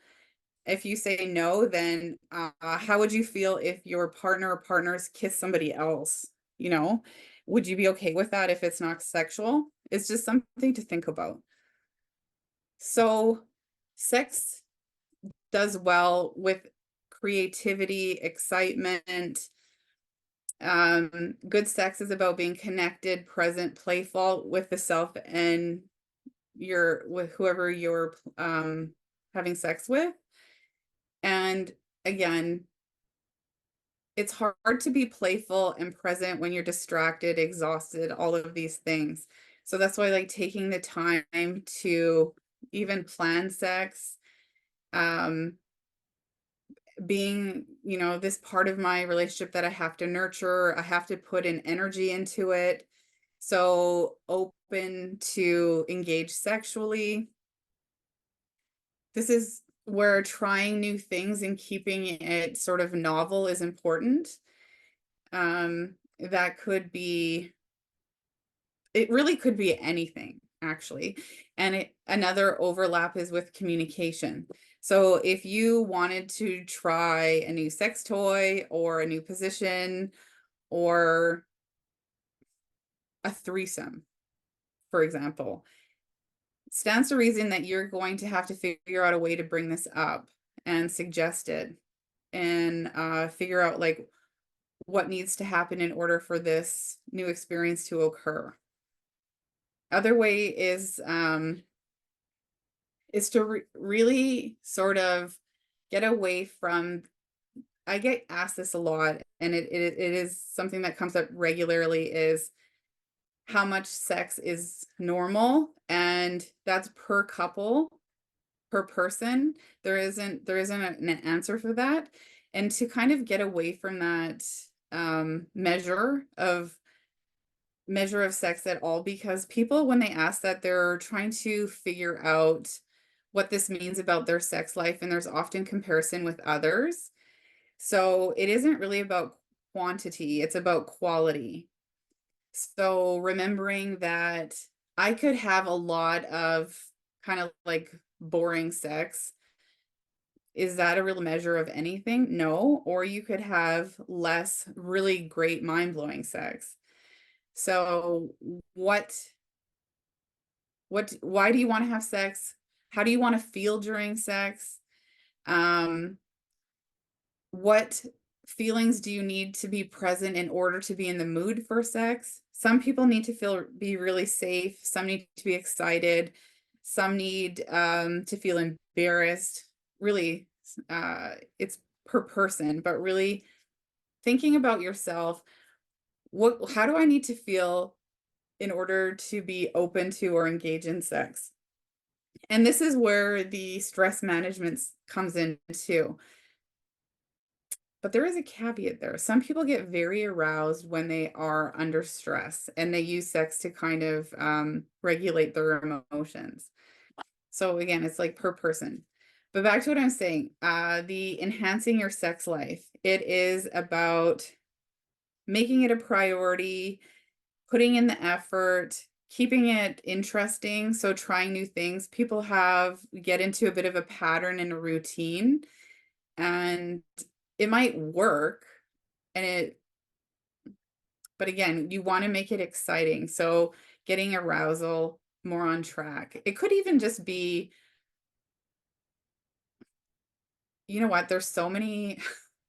If you say no, then how would you feel if your partner or partners kiss somebody else? Would you be okay with that if it's not sexual? It's just something to think about. So sex does well with creativity, excitement. Good sex is about being connected, present, playful with the self and with whoever you're having sex with. And again, it's hard to be playful and present when you're distracted, exhausted, all of these things. So that's why, like, taking the time to even plan sex, um, being, this part of my relationship that I have to nurture, I have to put in energy into it. So open to engage sexually. This is where trying new things and keeping it sort of novel is important. That could be, it really could be anything actually. And another overlap is with communication. So if you wanted to try a new sex toy or a new position or a threesome, for example, stands to reason that you're going to have to figure out a way to bring this up and suggest it and figure out like what needs to happen in order for this new experience to occur. Other way is to really sort of get away from, I get asked this a lot, and it is something that comes up regularly, is how much sex is normal, and that's per couple, per person. There isn't an answer for that. And to kind of get away from that measure of sex at all, because people, when they ask that, they're trying to figure out what this means about their sex life, and there's often comparison with others. So it isn't really about quantity, it's about quality. So remembering that I could have a lot of kind of like boring sex. Is that a real measure of anything? No. Or you could have less really great mind-blowing sex. So why do you want to have sex? How do you want to feel during sex? Um, what feelings do you need to be present in order to be in the mood for sex? Some people need to be really safe, some need to be excited, some need to feel embarrassed. Really, it's per person, but really thinking about yourself, how do I need to feel in order to be open to or engage in sex? And this is where the stress management comes in too. But there is a caveat there. Some people get very aroused when they are under stress, and they use sex to kind of regulate their emotions. So again, it's like per person. But back to what I'm saying, the enhancing your sex life, it is about making it a priority, putting in the effort, keeping it interesting. So trying new things. People get into a bit of a pattern and a routine, and it might work, and but again, you want to make it exciting. So getting arousal more on track. It could even just be, you know what, there's so many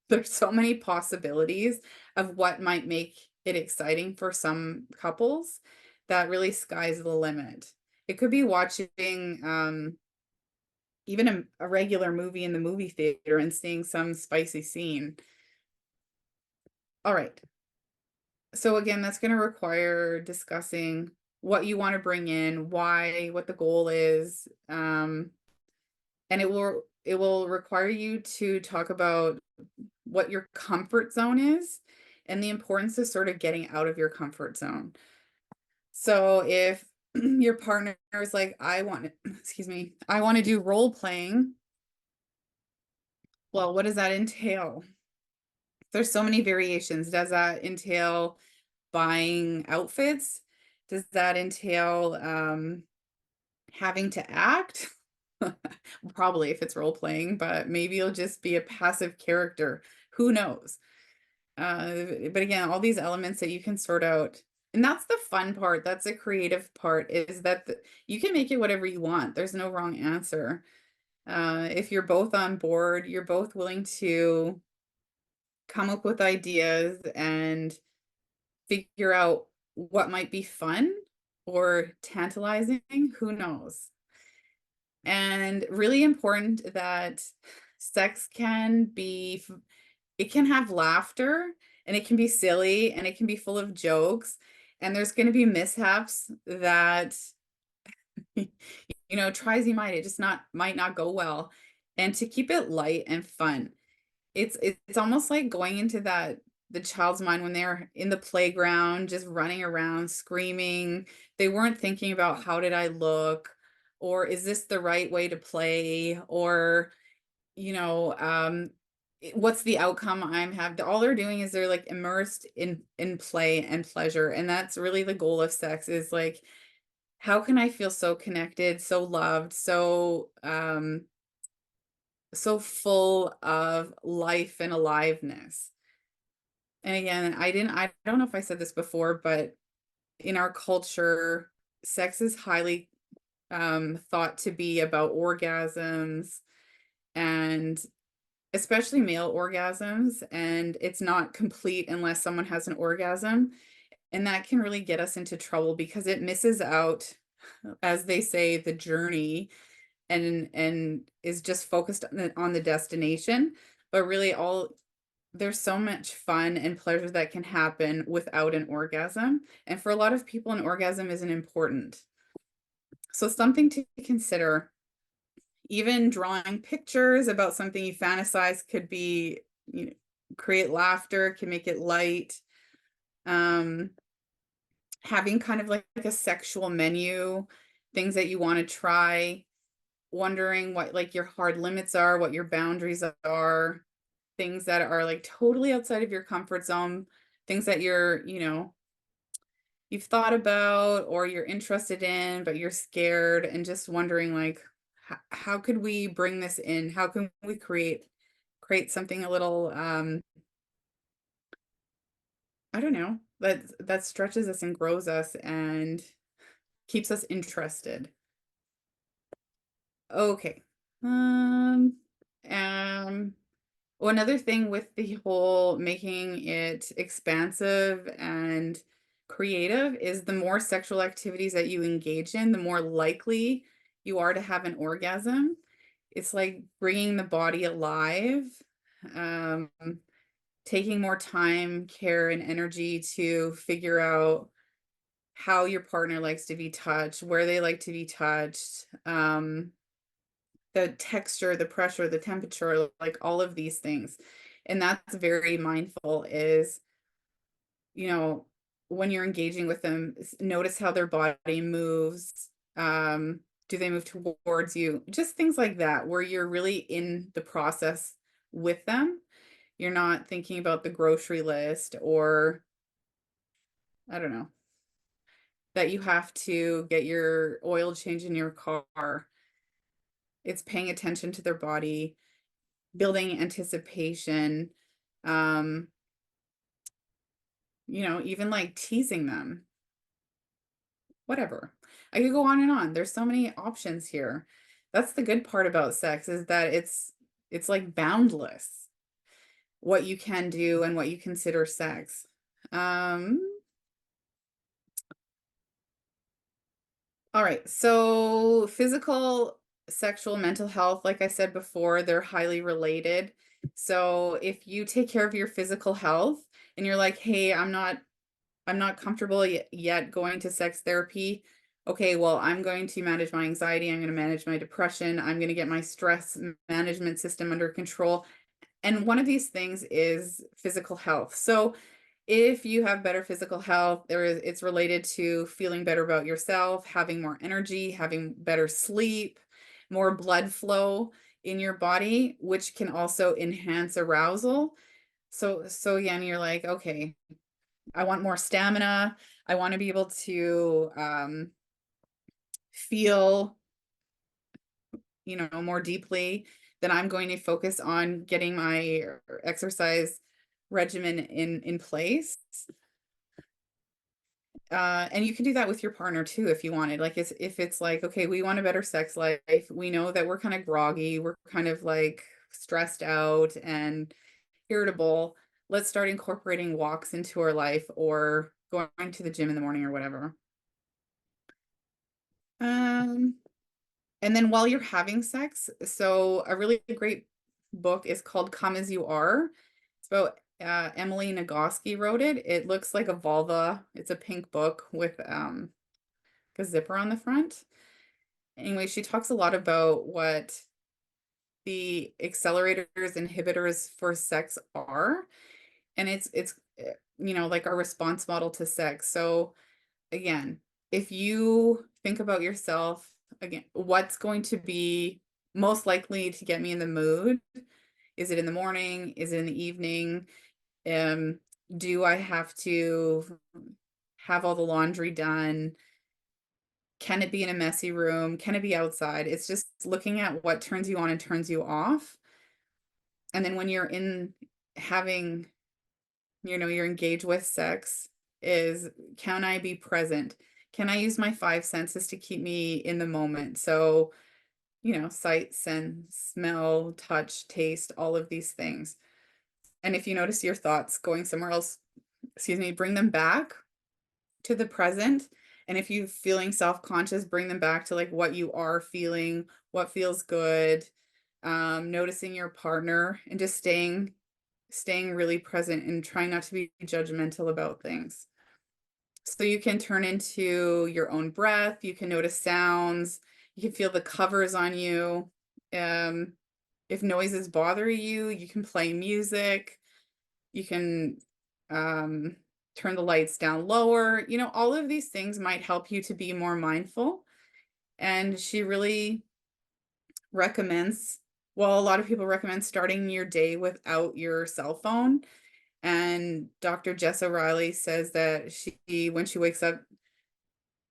there's so many possibilities of what might make it exciting for some couples, that really sky's the limit. It could be watching even a regular movie in the movie theater and seeing some spicy scene. All right. So again, that's going to require discussing what you want to bring in, why, what the goal is, and it will require you to talk about what your comfort zone is and the importance of sort of getting out of your comfort zone. So if your partner is like, excuse me, I want to do role playing. Well, what does that entail? There's so many variations. Does that entail buying outfits? Does that entail having to act? Probably if it's role playing, but maybe you'll just be a passive character. Who knows? But again, all these elements that you can sort out. And that's the fun part. That's the creative part, is that you can make it whatever you want. There's no wrong answer. If you're both on board, you're both willing to come up with ideas and figure out what might be fun or tantalizing, who knows? And really important that sex it can have laughter, and it can be silly, and it can be full of jokes, and there's going to be mishaps that try as you might, it just might not go well. And to keep it light and fun, it's almost like going into the child's mind when they're in the playground, just running around, screaming. They weren't thinking about, how did I look? Or is this the right way to play? Or what's the outcome I'm have all they're doing is they're like immersed in play and pleasure, and that's really the goal of sex is like how can I feel so connected, so loved, so full of life and aliveness. And again, I don't know if I said this before, but in our culture, sex is highly thought to be about orgasms and especially male orgasms, and it's not complete unless someone has an orgasm. And that can really get us into trouble because it misses out, as they say, the journey and is just focused on the destination. But really all there's so much fun and pleasure that can happen without an orgasm. And for a lot of people, an orgasm isn't important. So something to consider. Even drawing pictures about something you fantasize could be, you know, create laughter, can make it light. Um, Having kind of like a sexual menu, things that you want to try, wondering what like your hard limits are, what your boundaries are, things that are like totally outside of your comfort zone, things that you've thought about or you're interested in, but you're scared and just wondering like, how could we bring this in? How can we create something a little, I don't know, that stretches us and grows us and keeps us interested. Okay. Um, um, well, another thing with the whole making it expansive and creative is the more sexual activities that you engage in, the more likely you are to have an orgasm. It's like bringing the body alive, um, taking more time, care, and energy to figure out how your partner likes to be touched, where they like to be touched, the texture, the pressure, the temperature, like all of these things. And that's very mindful is, you know, when you're engaging with them, notice how their body moves. Do they move towards you? Just things like that, where you're really in the process with them. You're not thinking about the grocery list or, I don't know, that you have to get your oil change in your car. It's paying attention to their body, building anticipation, um, even like teasing them, whatever. I could go on and on. There's so many options here. That's the good part about sex is that it's like boundless what you can do and what you consider sex. Um, all right. So physical, sexual, mental health, like I said before, they're highly related. So if you take care of your physical health and you're like, hey, I'm not comfortable yet going to sex therapy. Okay, well, I'm going to manage my anxiety. I'm going to manage my depression. I'm going to get my stress management system under control. And one of these things is physical health. So if you have better physical health, it's related to feeling better about yourself, having more energy, having better sleep, more blood flow in your body, which can also enhance arousal. So again, you're like, okay, I want more stamina. I want to be able to feel, more deeply. Then I'm going to focus on getting my exercise regimen in place. And you can do that with your partner too if you wanted. Like if it's like, okay, we want a better sex life. We know that we're kind of groggy, we're kind of like stressed out and irritable. Let's start incorporating walks into our life or going to the gym in the morning or whatever. Um, and then while you're having sex, so a really great book is called Come As You Are. It's about Emily Nagoski wrote it. It looks like a vulva. It's a pink book with a zipper on the front. Anyway, she talks a lot about what the accelerators, inhibitors for sex are, and it's like our response model to sex. So again, if you think about yourself, again, what's going to be most likely to get me in the mood? Is it in the morning? Is it in the evening? Um, do I have to have all the laundry done? Can it be in a messy room? Can it be outside? It's just looking at what turns you on and turns you off. And then when you're in having, you're engaged with sex, is can I be present? Can I use my five senses to keep me in the moment? So, sight, sense, smell, touch, taste, all of these things. And if you notice your thoughts going somewhere else, excuse me, bring them back to the present. And if you're feeling self-conscious, bring them back to like what you are feeling, what feels good, noticing your partner and just staying really present and trying not to be judgmental about things. So you can turn into your own breath, you can notice sounds, you can feel the covers on you. Um, if noises bother you, you can play music, you can turn the lights down lower. All of these things might help you to be more mindful. And she really recommends, well, a lot of people recommend starting your day without your cell phone. And Dr. Jess O'Reilly says that when she wakes up,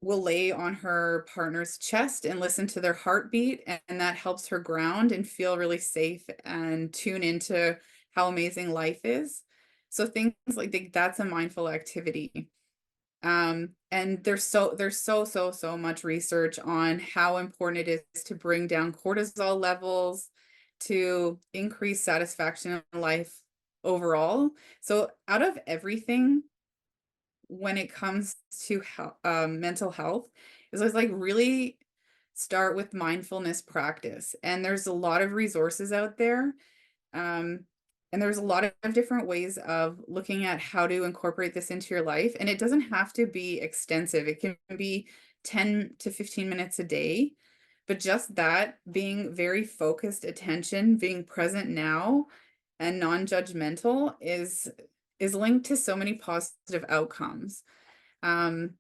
will lay on her partner's chest and listen to their heartbeat, and that helps her ground and feel really safe and tune into how amazing life is. So things like that's a mindful activity. And there's so much research on how important it is to bring down cortisol levels, to increase satisfaction in life overall. So out of everything, when it comes to mental health, is always like really start with mindfulness practice. And there's a lot of resources out there. Um, and there's a lot of different ways of looking at how to incorporate this into your life. And it doesn't have to be extensive. It can be 10 to 15 minutes a day. But just that, being very focused attention, being present now and non-judgmental is linked to so many positive outcomes. Um,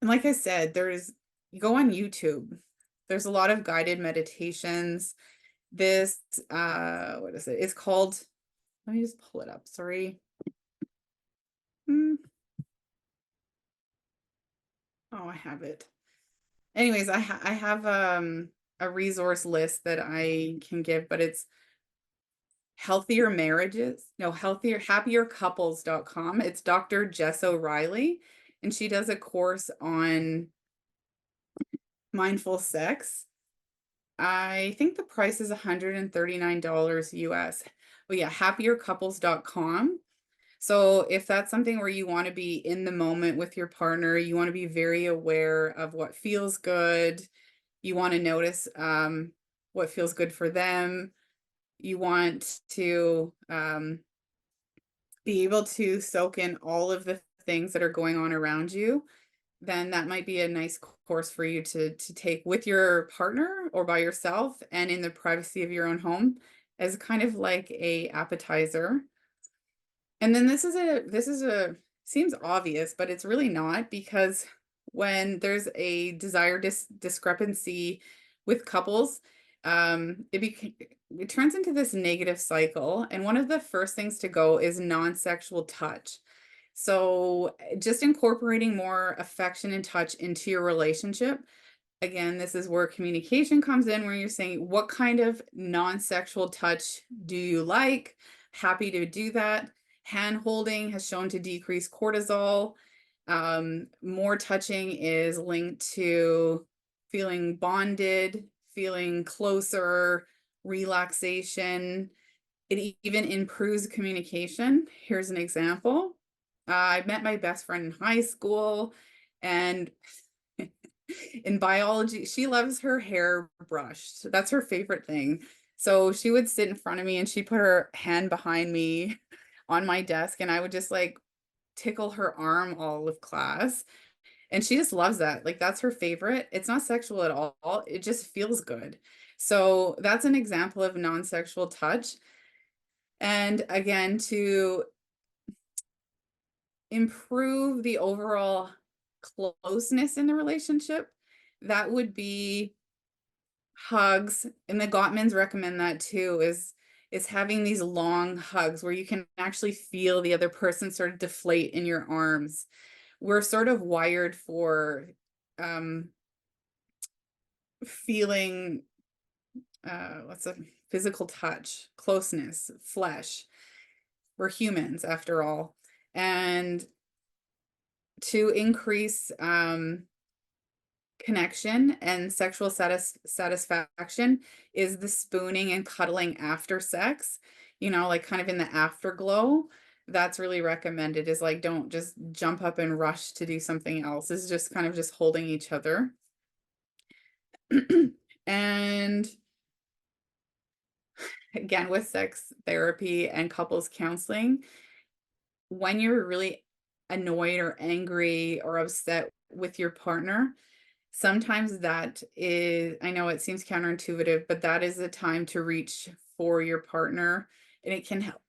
and like I said, go on YouTube. There's a lot of guided meditations. This, what is it? It's called, let me just pull it up. Sorry. Hmm. Oh, I have it. Anyways, I have a resource list that I can give, but it's healthier marriages, no, happiercouples.com. It's Dr. Jess O'Reilly, and she does a course on mindful sex. I think the price is $139 US. But yeah, happiercouples.com. So if that's something where you want to be in the moment with your partner, you want to be very aware of what feels good, you want to notice what feels good for them, you want to be able to soak in all of the things that are going on around you, then that might be a nice course for you to take with your partner or by yourself and in the privacy of your own home as kind of like a appetizer. And then this is a seems obvious, but it's really not, because when there's a desire discrepancy with couples, it turns into this negative cycle. And one of the first things to go is non-sexual touch. So just incorporating more affection and touch into your relationship. Again, this is where communication comes in, where you're saying, what kind of non-sexual touch do you like? Happy to do that. Hand holding has shown to decrease cortisol. More touching is linked to feeling bonded, feeling closer, relaxation. It even improves communication. Here's an example. I met my best friend in high school, and in biology, she loves her hair brushed. That's her favorite thing. So she would sit in front of me and she'd put her hand behind me on my desk, and I would just like tickle her arm all of class. And she just loves that. Like, that's her favorite. It's not sexual at all. It just feels good. So that's an example of non-sexual touch. And again, to improve the overall closeness in the relationship, that would be hugs, and the Gottmans recommend that too, is having these long hugs where you can actually feel the other person sort of deflate in your arms. We're sort of wired for um feeling what's a physical touch, closeness, flesh. We're humans after all. And to increase connection and sexual satisfaction is the spooning and cuddling after sex, like kind of in the afterglow. That's really recommended, is like don't just jump up and rush to do something else. Is just kind of just holding each other. And again, with sex therapy and couples counseling, when you're really annoyed or angry or upset with your partner, sometimes that is, I know it seems counterintuitive, but that is the time to reach for your partner, and it can help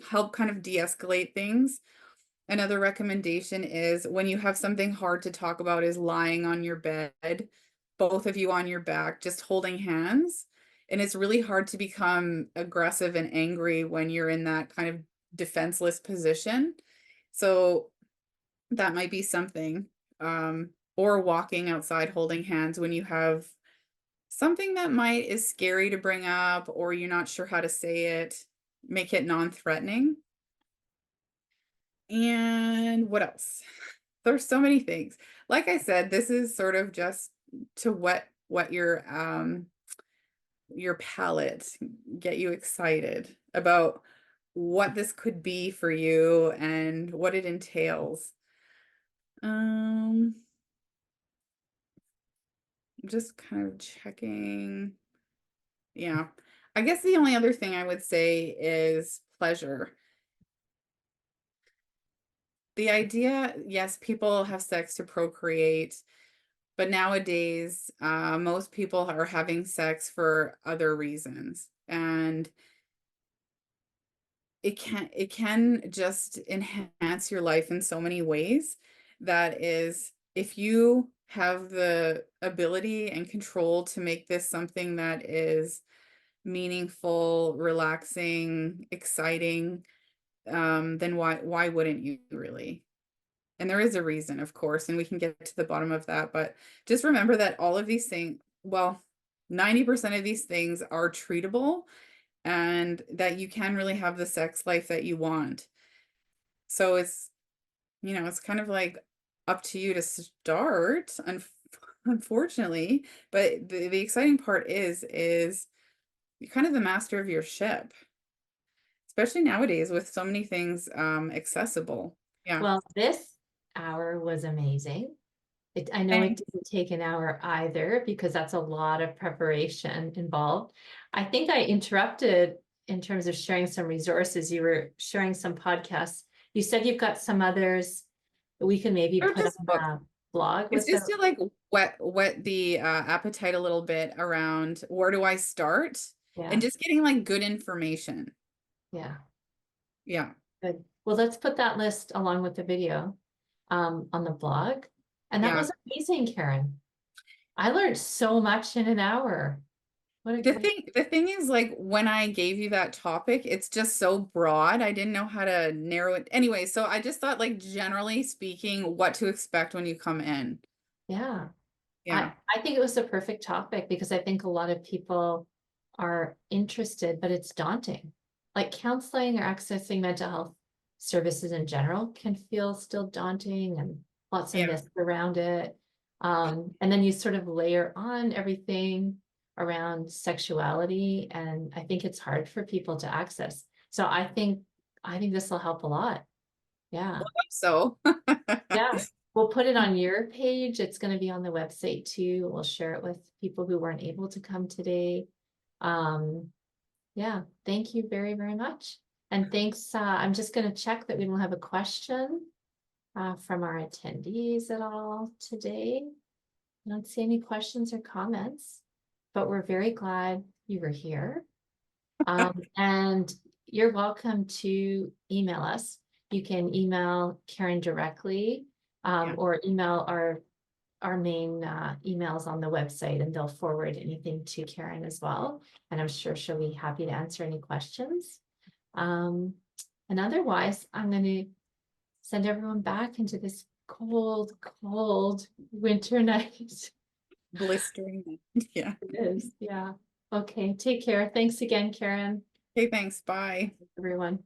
help kind of de-escalate things. Another recommendation is when you have something hard to talk about is lying on your bed, both of you on your back, just holding hands. And it's really hard to become aggressive and angry when you're in that kind of defenseless position. So that might be something. Or walking outside holding hands when you have something that might is scary to bring up or you're not sure how to say it, make it non-threatening. And what else? There's so many things. Like I said, this is sort of just to what your palate, get you excited about what this could be for you and what it entails. Um, just kind of checking. Yeah. I guess the only other thing I would say is pleasure. The idea, yes, people have sex to procreate, but nowadays, most people are having sex for other reasons. And it can just enhance your life in so many ways. That is, if you have the ability and control to make this something that is meaningful, relaxing, exciting, then why wouldn't you really? And there is a reason, of course, and we can get to the bottom of that. But just remember that all of these things, well, 90% of these things are treatable, and that you can really have the sex life that you want. So it's kind of like up to you to start, unfortunately. But the exciting part is you're kind of the master of your ship, especially nowadays with so many things accessible. Yeah. Well, this hour was amazing. I know it Thanks. didn't take an hour either because that's a lot of preparation involved. I think I interrupted in terms of sharing some resources. You were sharing some podcasts. You said you've got some others that we can maybe Or put just on book. a blog It's with just the, to like whet the appetite a little bit around where do I start, and yeah, just getting like good information. yeah, Yeah. good. Well, let's put that list along with the video on the blog. And that Yeah. was amazing, Karen. I learned so much in an hour. What a The great, thing the thing is, like, when I gave you that topic, it's just so broad. I didn't know how to narrow it. Anyway, so I just thought, like, generally speaking, what to expect when you come in. yeah. Yeah. I think it was the perfect topic because I think a lot of people are interested, but it's daunting. Like counseling or accessing mental health services in general can feel still daunting and lots of Yeah. myths around it. And then you sort of layer on everything around sexuality, and I think it's hard for people to access. So I think this will help a lot. Yeah. So, Yeah, we'll put it on your page. It's going to be on the website too. We'll share it with people who weren't able to come today. Um, yeah, thank you very, very much. And thanks. I'm just going to check that we don't have a question from our attendees at all today. I don't see any questions or comments, but we're very glad you were here. And you're welcome to email us. You can email Karen directly yeah. or email our main emails on the website, and they'll forward anything to Karen as well. And I'm sure she'll be happy to answer any questions. And otherwise, I'm going to send everyone back into this cold, cold winter night. Blistering. Yeah. It is, yeah. Okay, take care. Thanks again, Karen, Okay, thanks. Bye. everyone.